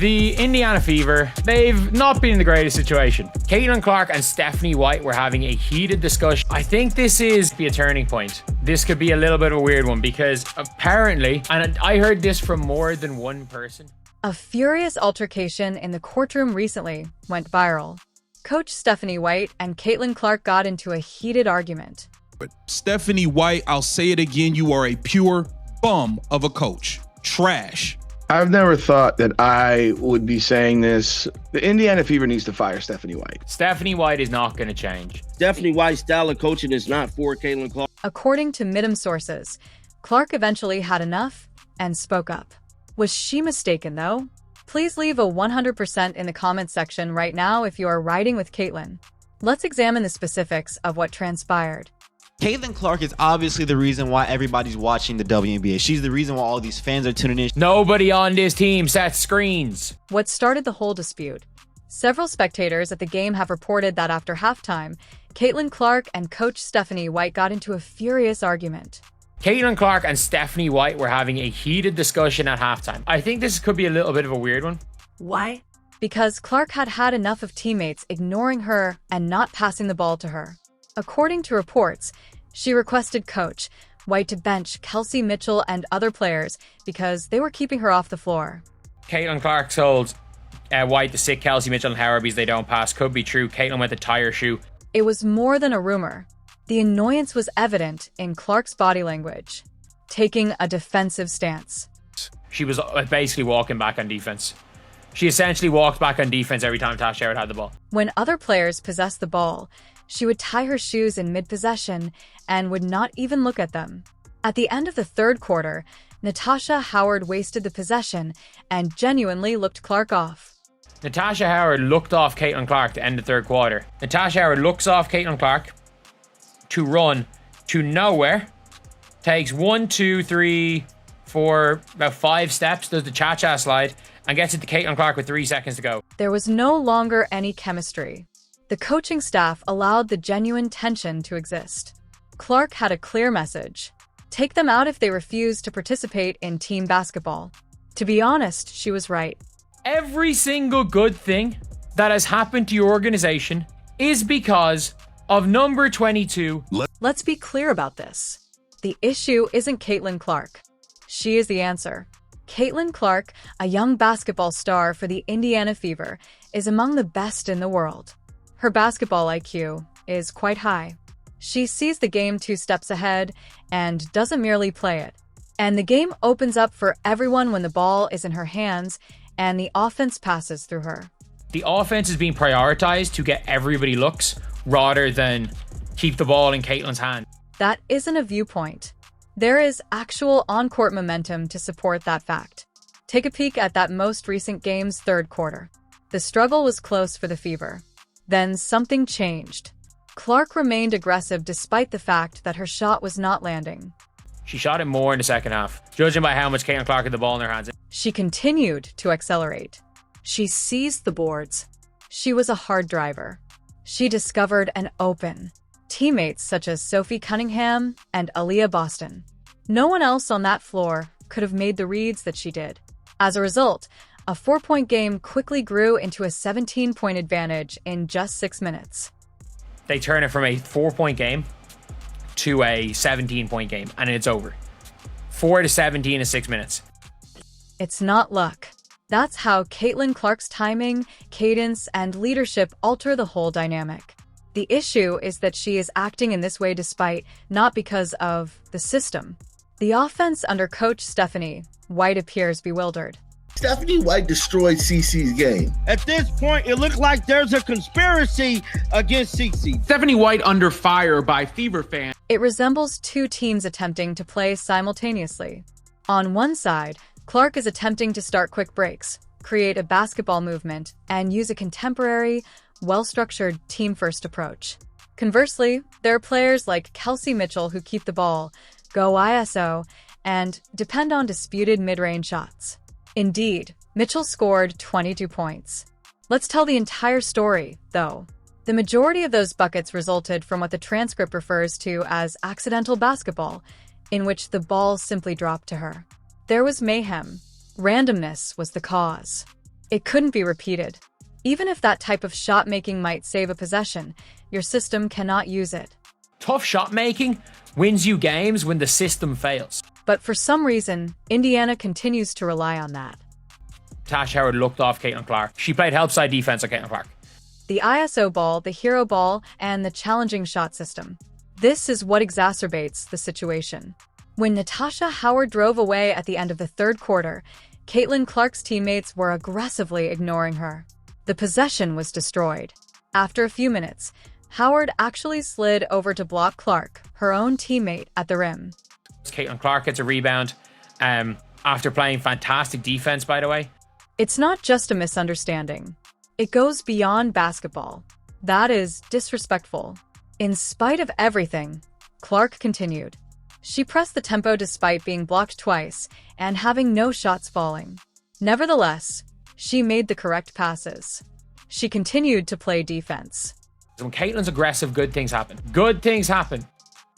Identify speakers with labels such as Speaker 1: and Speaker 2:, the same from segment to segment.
Speaker 1: The Indiana Fever, they've not been in the greatest situation. Caitlin Clark and Stephanie White were having a heated discussion. I think this is a turning point. This could be a little bit of a weird one because apparently, and I heard this from more than one person.
Speaker 2: A furious altercation in the courtroom recently went viral. Coach Stephanie White and Caitlin Clark got into a heated argument.
Speaker 3: But Stephanie White, I'll say it again, you are a pure bum of a coach. Trash.
Speaker 4: I've never thought that I would be saying this. The Indiana Fever needs to fire Stephanie White.
Speaker 1: Stephanie White is not going to change.
Speaker 5: Stephanie White's style of coaching is not for Caitlin Clark.
Speaker 2: According to Midham sources, Clark eventually had enough and spoke up. Was she mistaken, though? Please leave a 100% in the comments section right now if you are riding with Caitlin. Let's examine the specifics of what transpired.
Speaker 6: Caitlin Clark is obviously the reason why everybody's watching the WNBA. She's the reason why all these fans are tuning in.
Speaker 1: Nobody on this team sets screens.
Speaker 2: What started the whole dispute? Several spectators at the game have reported that after halftime, Caitlin Clark and Coach Stephanie White got into a furious argument.
Speaker 1: Caitlin Clark and Stephanie White were having a heated discussion at halftime. I think this could be a little bit of a weird one.
Speaker 2: Why? Because Clark had had enough of teammates ignoring her and not passing the ball to her. According to reports, she requested Coach White to bench Kelsey Mitchell and other players because they were keeping her off the floor.
Speaker 1: Caitlin Clark told White to sit Kelsey Mitchell and Howard because they don't pass. Could be true. Caitlin went to tie her shoe.
Speaker 2: It was more than a rumor. The annoyance was evident in Clark's body language, taking a defensive stance.
Speaker 1: She was basically walking back on defense. She essentially walked back on defense every time Tasha Howard had the ball.
Speaker 2: When other players possessed the ball, she would tie her shoes in mid-possession and would not even look at them. At the end of the third quarter, Natasha Howard wasted the possession and genuinely looked Clark off.
Speaker 1: Natasha Howard looked off Caitlin Clark to end the third quarter. Natasha Howard looks off Caitlin Clark to run to nowhere. Takes 1, 2, 3, 4, about 5 steps, does the cha-cha slide, and gets it to Caitlin Clark with 3 seconds to go.
Speaker 2: There was no longer any chemistry. The coaching staff allowed the genuine tension to exist. Clark had a clear message. Take them out if they refuse to participate in team basketball. To be honest, she was right.
Speaker 1: Every single good thing that has happened to your organization is because of number 22.
Speaker 2: Let's be clear about this. The issue isn't Caitlin Clark. She is the answer. Caitlin Clark, a young basketball star for the Indiana Fever, is among the best in the world. Her basketball IQ is quite high. She sees the game 2 steps ahead and doesn't merely play it. And the game opens up for everyone when the ball is in her hands and the offense passes through her.
Speaker 1: The offense is being prioritized to get everybody looks rather than keep the ball in Caitlin's hand.
Speaker 2: That isn't a viewpoint. There is actual on-court momentum to support that fact. Take a peek at that most recent game's third quarter. The struggle was close for the Fever. Then something changed. Clark remained aggressive despite the fact that her shot was not landing.
Speaker 1: She shot it more in the second half, judging by how much Caitlin Clark had the ball in her hands.
Speaker 2: She continued to accelerate. She seized the boards. She was a hard driver. She discovered an open. Teammates such as Sophie Cunningham and Aaliyah Boston. No one else on that floor could have made the reads that she did. As a result, a 4-point game quickly grew into a 17-point advantage in just 6 minutes.
Speaker 1: They turn it from a 4-point game to a 17-point game, and it's over. 4 to 17 in 6 minutes.
Speaker 2: It's not luck. That's how Caitlin Clark's timing, cadence, and leadership alter the whole dynamic. The issue is that she is acting in this way despite, not because of, the system. The offense under Coach Stephanie White appears bewildered.
Speaker 7: Stephanie White destroyed CeCe's game.
Speaker 5: At this point, it looked like there's a conspiracy against CeCe.
Speaker 3: Stephanie White under fire by Fever fans.
Speaker 2: It resembles 2 teams attempting to play simultaneously. On one side, Clark is attempting to start quick breaks, create a basketball movement, and use a contemporary, well-structured team-first approach. Conversely, there are players like Kelsey Mitchell who keep the ball, go ISO, and depend on disputed mid-range shots. Indeed, Mitchell scored 22 points. Let's tell the entire story, though. The majority of those buckets resulted from what the transcript refers to as accidental basketball, in which the ball simply dropped to her. There was mayhem. Randomness was the cause. It couldn't be repeated. Even if that type of shot making might save a possession, your system cannot use it.
Speaker 1: Tough shot making wins you games when the system fails.
Speaker 2: But for some reason, Indiana continues to rely on that.
Speaker 1: Tash Howard looked off Caitlin Clark. She played help side defense on Caitlin Clark.
Speaker 2: The ISO ball, the hero ball, and the challenging shot system. This is what exacerbates the situation. When Natasha Howard drove away at the end of the third quarter, Caitlin Clark's teammates were aggressively ignoring her. The possession was destroyed. After a few minutes, Howard actually slid over to block Clark, her own teammate, at the rim.
Speaker 1: Caitlin Clark gets a rebound after playing fantastic defense, by the way.
Speaker 2: It's not just a misunderstanding. It goes beyond basketball. That is disrespectful. In spite of everything, Clark continued. She pressed the tempo despite being blocked twice and having no shots falling. Nevertheless, she made the correct passes. She continued to play defense.
Speaker 1: When Caitlin's aggressive, good things happen. Good things happen.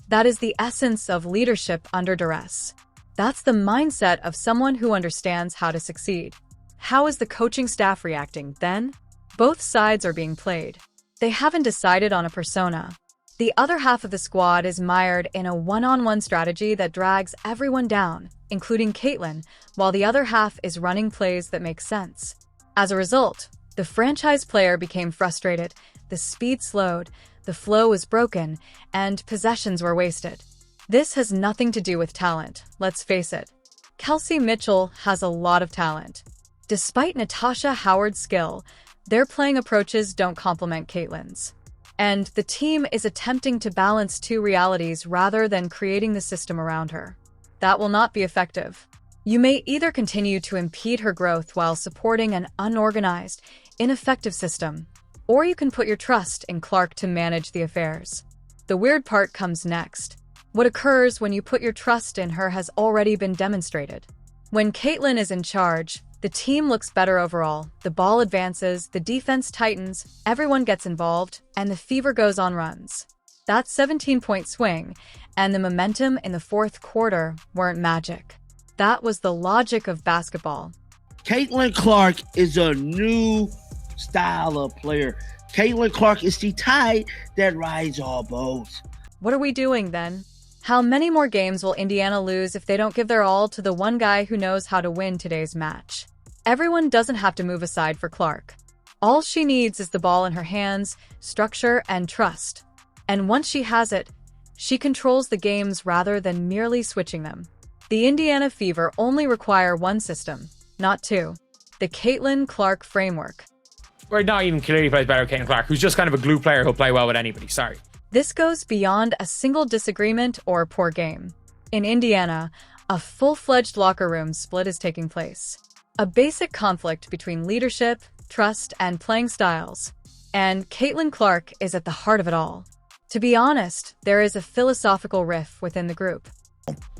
Speaker 2: That is the essence of leadership under duress. That's the mindset of someone who understands how to succeed. How is the coaching staff reacting then? Both sides are being played. They haven't decided on a persona. The other half of the squad is mired in a one-on-one strategy that drags everyone down, including Caitlin, while the other half is running plays that make sense. As a result, the franchise player became frustrated, the speed slowed, the flow was broken, and possessions were wasted. This has nothing to do with talent, let's face it. Kelsey Mitchell has a lot of talent. Despite Natasha Howard's skill, their playing approaches don't complement Caitlin's. And the team is attempting to balance two realities rather than creating the system around her. That will not be effective. You may either continue to impede her growth while supporting an unorganized, ineffective system, or you can put your trust in Clark to manage the affairs. The weird part comes next. What occurs when you put your trust in her has already been demonstrated. When Caitlin is in charge, the team looks better overall, the ball advances, the defense tightens, everyone gets involved, and the fever goes on runs. That 17-point swing and the momentum in the fourth quarter weren't magic. That was the logic of basketball.
Speaker 5: Caitlin Clark is a new style of player. Caitlin Clark is the tide that rides all boats.
Speaker 2: What are we doing then? How many more games will Indiana lose if they don't give their all to the one guy who knows how to win today's match? Everyone doesn't have to move aside for Clark. All she needs is the ball in her hands, structure, and trust. And once she has it, she controls the games rather than merely switching them. The Indiana Fever only require one system, not two. The Caitlin Clark framework.
Speaker 1: Or not even clearly plays better with Caitlin Clark, who's just kind of a glue player who'll play well with anybody. Sorry.
Speaker 2: This goes beyond a single disagreement or poor game. In Indiana, a full-fledged locker room split is taking place. A basic conflict between leadership, trust, and playing styles. And Caitlin Clark is at the heart of it all. To be honest, there is a philosophical rift within the group.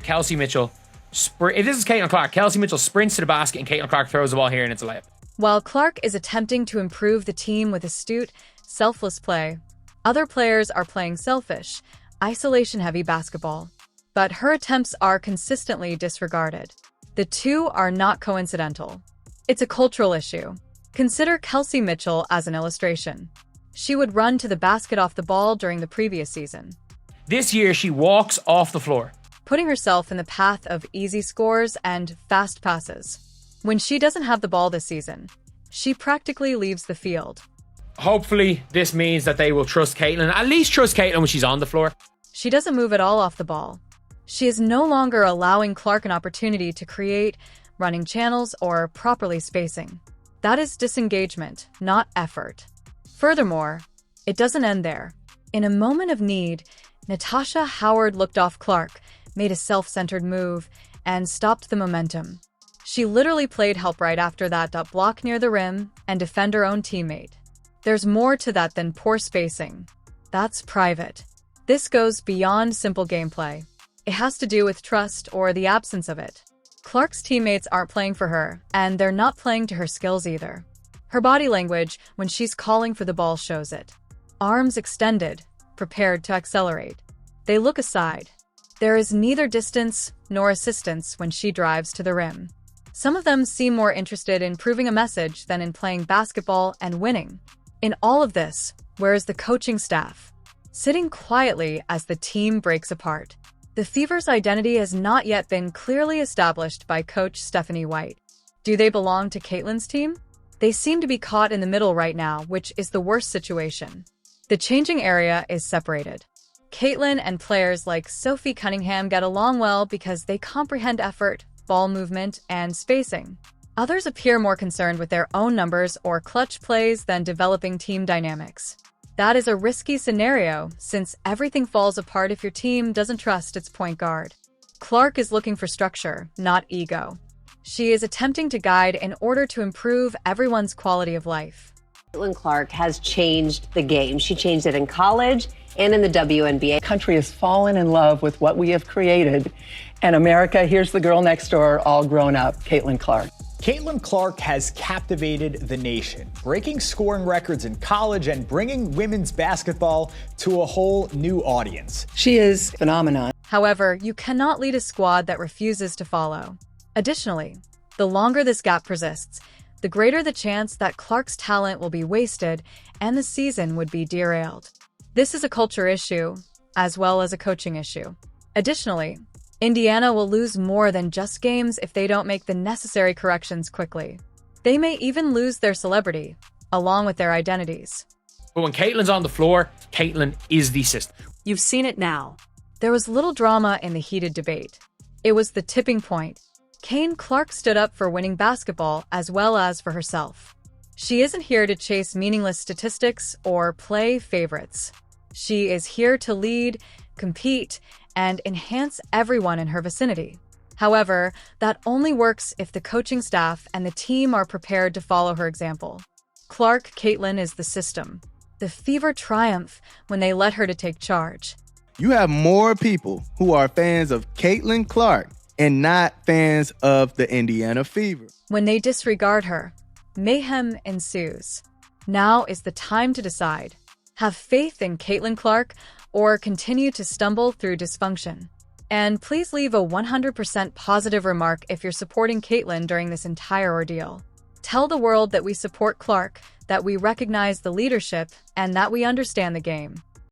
Speaker 1: Kelsey Mitchell, if this is Caitlin Clark, Kelsey Mitchell sprints to the basket and Caitlin Clark throws the ball here and it's a layup.
Speaker 2: While Clark is attempting to improve the team with astute, selfless play, other players are playing selfish, isolation-heavy basketball. But her attempts are consistently disregarded. The two are not coincidental. It's a cultural issue. Consider Kelsey Mitchell as an illustration. She would run to the basket off the ball during the previous season.
Speaker 1: This year, she walks off the floor,
Speaker 2: putting herself in the path of easy scores and fast passes. When she doesn't have the ball this season, she practically leaves the field.
Speaker 1: Hopefully, this means that they will trust Caitlin, at least trust Caitlin when she's on the floor.
Speaker 2: She doesn't move at all off the ball. She is no longer allowing Clark an opportunity to create, running channels, or properly spacing. That is disengagement, not effort. Furthermore, it doesn't end there. In a moment of need, Natasha Howard looked off Clark, made a self-centered move, and stopped the momentum. She literally played help right after that to block near the rim and defend her own teammate. There's more to that than poor spacing. That's private. This goes beyond simple gameplay. It has to do with trust or the absence of it. Clark's teammates aren't playing for her, and they're not playing to her skills either. Her body language when she's calling for the ball shows it. Arms extended, prepared to accelerate. They look aside. There is neither distance nor assistance when she drives to the rim. Some of them seem more interested in proving a message than in playing basketball and winning. In all of this, where is the coaching staff? Sitting quietly as the team breaks apart. The Fever's identity has not yet been clearly established by coach Stephanie White. Do they belong to Caitlyn's team? They seem to be caught in the middle right now, which is the worst situation. The changing area is separated. Caitlyn and players like Sophie Cunningham get along well because they comprehend effort, ball movement, and spacing. Others appear more concerned with their own numbers or clutch plays than developing team dynamics. That is a risky scenario, since everything falls apart if your team doesn't trust its point guard. Clark is looking for structure, not ego. She is attempting to guide in order to improve everyone's quality of life.
Speaker 8: Caitlin Clark has changed the game. She changed it in college and in the WNBA.
Speaker 9: The country has fallen in love with what we have created. And America, here's the girl next door, all grown up, Caitlin Clark.
Speaker 10: Caitlin Clark has captivated the nation, breaking scoring records in college and bringing women's basketball to a whole new audience.
Speaker 9: She is a phenomenon.
Speaker 2: However, you cannot lead a squad that refuses to follow. Additionally, the longer this gap persists, the greater the chance that Clark's talent will be wasted and the season would be derailed. This is a culture issue, as well as a coaching issue. Additionally, Indiana will lose more than just games if they don't make the necessary corrections quickly. They may even lose their celebrity, along with their identities.
Speaker 1: But when Caitlyn's on the floor, Caitlyn is the system.
Speaker 2: You've seen it now. There was little drama in the heated debate. It was the tipping point. Caitlin Clark stood up for winning basketball as well as for herself. She isn't here to chase meaningless statistics or play favorites. She is here to lead, compete, and enhance everyone in her vicinity. However, that only works if the coaching staff and the team are prepared to follow her example. Clark Caitlyn is the system. The Fever triumph when they let her to take charge.
Speaker 11: You have more people who are fans of Caitlin Clark and not fans of the Indiana Fever.
Speaker 2: When they disregard her, mayhem ensues. Now is the time to decide. Have faith in Caitlin Clark or continue to stumble through dysfunction. And please leave a 100% positive remark if you're supporting Caitlyn during this entire ordeal. Tell the world that we support Clark, that we recognize the leadership, and that we understand the game.